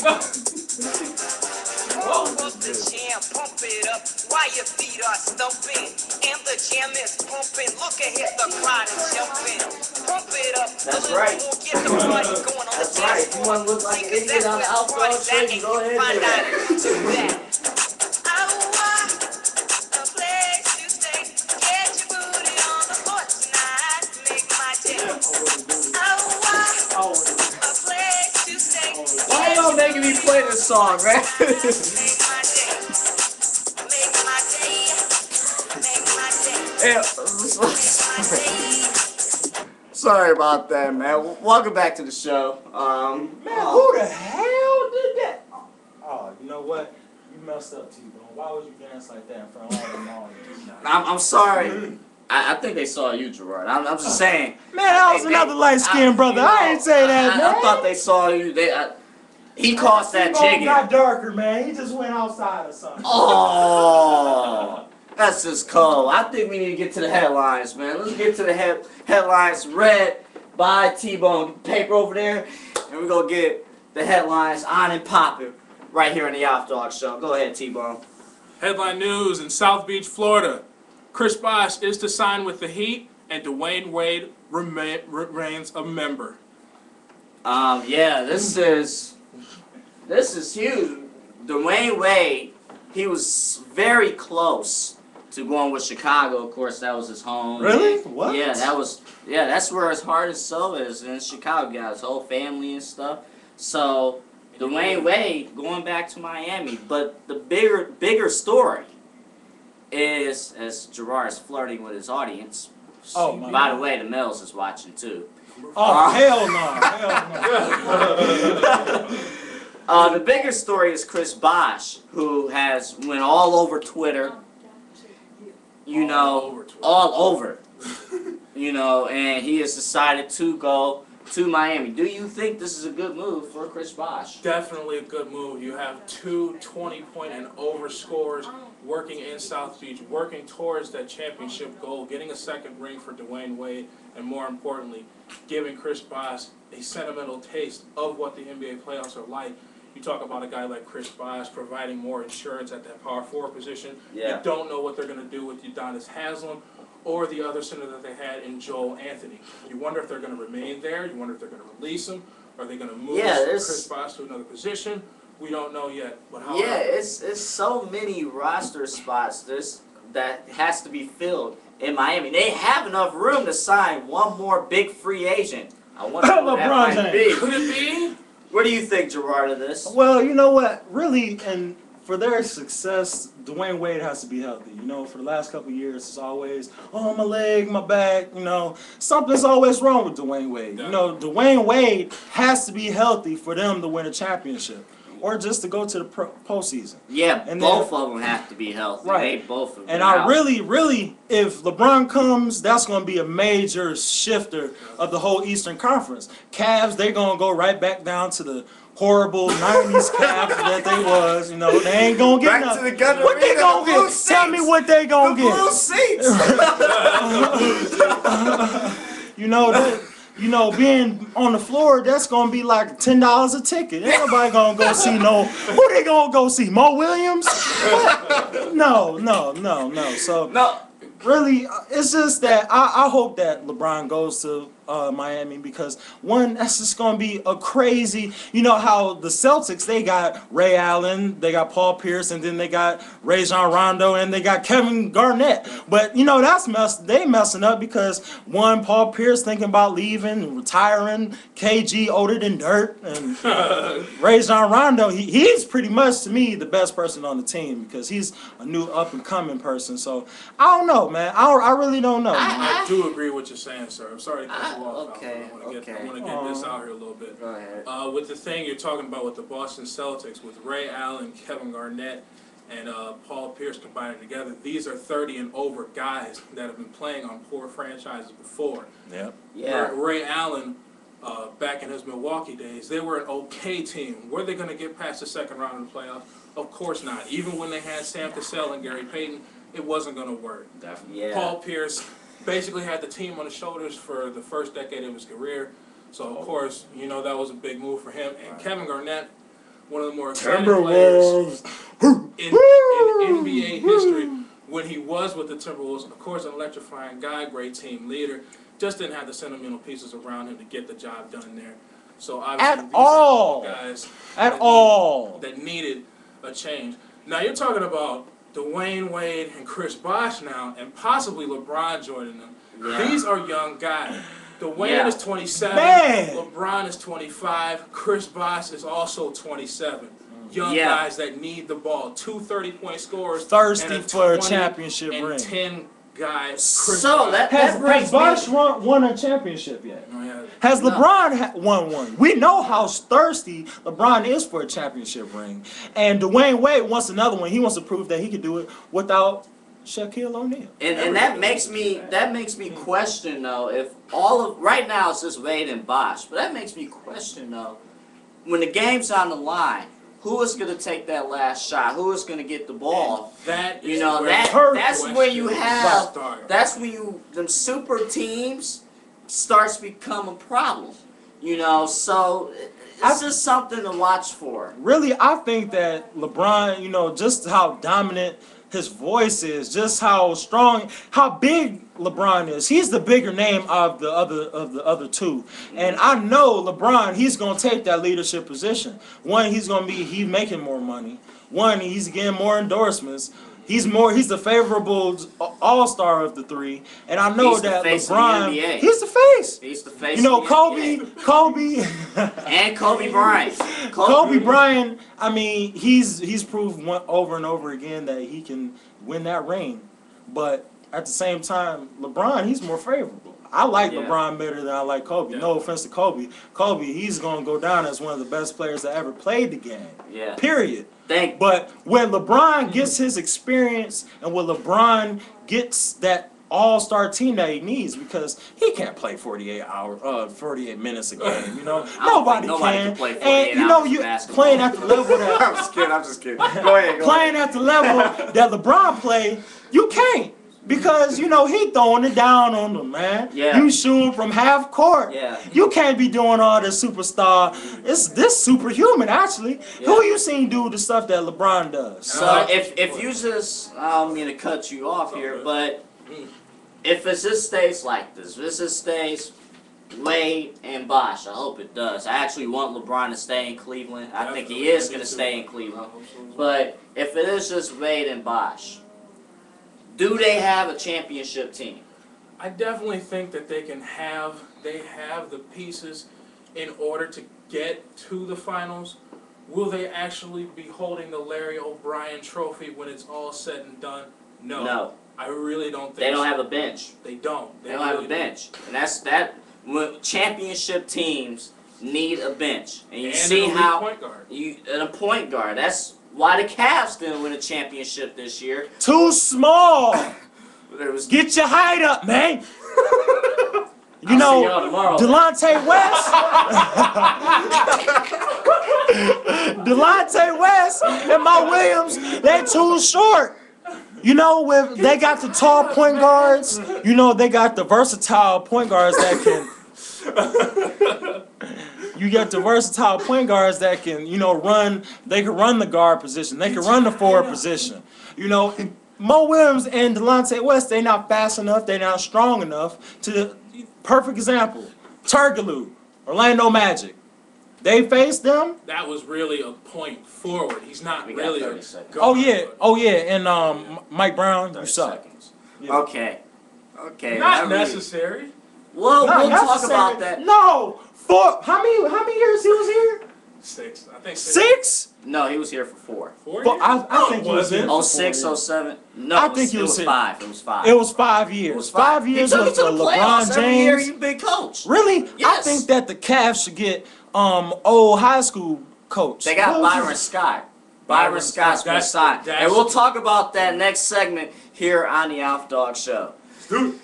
Pump up the jam, pump it up while your feet are stumping. And the jam is pumping. Look ahead, the crowd is jumping. Pump it up. That's right. More, get the party going on. That's right. If you want to look like an idiot on the Alf'Dawg Show, you go ahead and do that. A place to stay. Get your booty on the floor tonight. Make my day. A place to stay. Why y'all making me play this song, man? Yeah. Sorry about that, man. Welcome back to the show. Man, who the hell did that? Oh, you know what? You messed up, T-Bone. Why would you dance like that in front of all them all? I'm sorry. I think they saw you, Gerard. I'm just saying. Man, that was another light-skinned brother. I ain't say that, man. I thought they saw you. He caused that T-Bone jigging. got darker, man. He just went outside or something. Oh, that's just cold. I think we need to get to the headlines, man. Let's get to the headlines read by T-Bone. Paper over there, and we're going to get the headlines on and popping right here on the Alf'Dawg Show. Go ahead, T-Bone. Headline news in South Beach, Florida. Chris Bosh is to sign with the Heat, and Dwayne Wade remains a member. Yeah, this is huge. Dwayne Wade, he was very close to going with Chicago. Of course, that was his home. Really? What? Yeah, that's where his heart and soul is in Chicago. He got his whole family and stuff. So Dwayne Wade going back to Miami. But the bigger story is, as Gerard is flirting with his audience. Oh, my by God. the way, the males is watching too. Oh, hell no. The bigger story is Chris Bosh, who has went all over Twitter. You know, all over. You know, and he has decided to go to Miami. Do you think this is a good move for Chris Bosh? Definitely a good move. You have two 20-point and over scorers working in South Beach, working towards that championship goal, getting a second ring for Dwayne Wade, and more importantly, giving Chris Bosh a sentimental taste of what the NBA playoffs are like. You talk about a guy like Chris Bosh providing more insurance at that power forward position. Yeah. You don't know what they're going to do with Udonis Haslem or the other center that they had in Joel Anthony. You wonder if they're going to remain there. You wonder if they're going to release him. Are they going to move Chris Bosh to another position? We don't know yet. But it's so many roster spots that has to be filled in Miami. They have enough room to sign one more big free agent. I wonder who that might be. Could it be? What do you think, Gerard, of this? Well, you know what? Really, and for their success, Dwayne Wade has to be healthy. You know, for the last couple of years, it's always, oh, my leg, my back, you know. Something's always wrong with Dwayne Wade. You know, Dwayne Wade has to be healthy for them to win a championship or just to go to the postseason. Yeah, and both of them have to be healthy. Right. They both of them. And I really, if LeBron comes, that's going to be a major shifter of the whole Eastern Conference. Cavs, they're going to go right back down to the horrible 90s Cavs that they was. You know, they ain't going to get back nothing. to the gun What they going to get? Tell me what they going to get. Blue seats. You know, being on the floor, that's going to be like $10 a ticket. Ain't nobody going to go see who they going to go see? Mo Williams? No. So, really, it's just that I hope that LeBron goes to Miami because, one, that's just going to be a crazy, you know how the Celtics, they got Ray Allen, they got Paul Pierce, and then they got Rajon Rondo, and they got Kevin Garnett. But, you know, they messing up because, one, Paul Pierce thinking about leaving, retiring, KG older than dirt, and Rajon Rondo, he's pretty much, to me, the best person on the team because he's a new up-and-coming person. So, I don't know, man. I really don't know. I do agree with what you're saying, sir. I'm sorry to cut you off. Okay, I want to get this out here a little bit. Go ahead. With the thing you're talking about with the Boston Celtics, with Ray Allen, Kevin Garnett, and Paul Pierce combining together, these are 30 and over guys that have been playing on poor franchises before. Yep. Yeah. Ray Allen, back in his Milwaukee days, they were an okay team. Were they going to get past the second round of the playoffs? Of course not. Even when they had Sam Cassell and Gary Payton, it wasn't going to work. Definitely. Yeah. Paul Pierce basically had the team on his shoulders for the first decade of his career. So, of course, you know, that was a big move for him. And Kevin Garnett one of the more exciting players in NBA history when he was with the Timberwolves. Of course, an electrifying guy, great team leader. Just didn't have the sentimental pieces around him to get the job done there. So obviously, these are guys that needed a change. Now you're talking about Dwayne Wade and Chris Bosh now, and possibly LeBron joining them. Yeah. These are young guys. Dwayne is 27. Man. LeBron is 25. Chris Bosh is also 27. Young guys that need the ball. 2 30-point scorers. Thirsty for a championship ring. 10 guys. So has Bosh won a championship yet? No, yeah. Has LeBron won one? We know how thirsty LeBron is for a championship ring, and Dwayne Wade wants another one. He wants to prove that he can do it without Shaquille O'Neal. And that makes me question though, if right now it's just Wade and Bosh, but that makes me question though, when the game's on the line, who is going to take that last shot? Who is going to get the ball? That's when them super teams starts to become a problem. So it's just something to watch for. Really, I think that LeBron, just how dominant his voice is, just how strong, how big LeBron is. He's the bigger name of the other two, and I know LeBron. He's gonna take that leadership position. One, he's making more money. One, he's getting more endorsements. He's the favorable all-star of the three, and I know that LeBron. He's the face. He's the face. Kobe, and Kobe Bryant. Kobe Bryant. I mean, he's proved over and over again that he can win that ring, but at the same time, LeBron, he's more favorable. I like LeBron better than I like Kobe. No offense to Kobe. Kobe, he's gonna go down as one of the best players that ever played the game. Yeah. Period. But when LeBron gets his experience and when LeBron gets that all-star team that he needs, because he can't play 48 minutes a game, Nobody can play 48 hours playing at the level that I'm just kidding. Go ahead. Playing at the level that LeBron played, you can't. Because, he throwing it down on them, man. Yeah. You shooting from half court. Yeah. You can't be doing all this superstar. It's this superhuman, actually. Yeah. Who you seen do the stuff that LeBron does? So, if you just, I'm going to cut you off here, but if it just stays like this, if it just stays Wade and Bosh, I hope it does. I actually want LeBron to stay in Cleveland. I think he is going to stay in Cleveland. But if it is just Wade and Bosh, do they have a championship team? I definitely think that they have the pieces in order to get to the finals. Will they actually be holding the Larry O'Brien trophy when it's all said and done? No. I really don't think they don't have a bench. They don't. They don't have a bench. And that's that. When championship teams need a bench. And you see how point guard. A point guard. That's why the Cavs didn't win a championship this year. Too small. Get your height up, man. Delonte West. Delonte West and Mo Williams, they're too short. They got the tall point guards. They got the versatile point guards that can. You get the versatile point guards that can, run. They can run the guard position. They can run the forward position. Mo Williams and Delonte West, they're not fast enough. They're not strong enough to. Perfect example, Turkoglu, Orlando Magic. They faced them. That was really a point forward. He's not really a guard. Oh yeah, and Mike Brown, you suck. Yeah. Okay. Not necessary. Well, we'll talk about that. No. How many years he was here? 6. I think 6. No, he was here for 4. 4 years? I think he was here. 06, 07. No, I think it was 5. It was 5. It was 5 years. It was 5 years with LeBron James. Every year you big coach. Really? Yes. I think that the Cavs should get old high school coach. They got Byron Scott. Byron Scott's been signed. And we'll talk about that next segment here on the Alf'Dawg Show. Dude.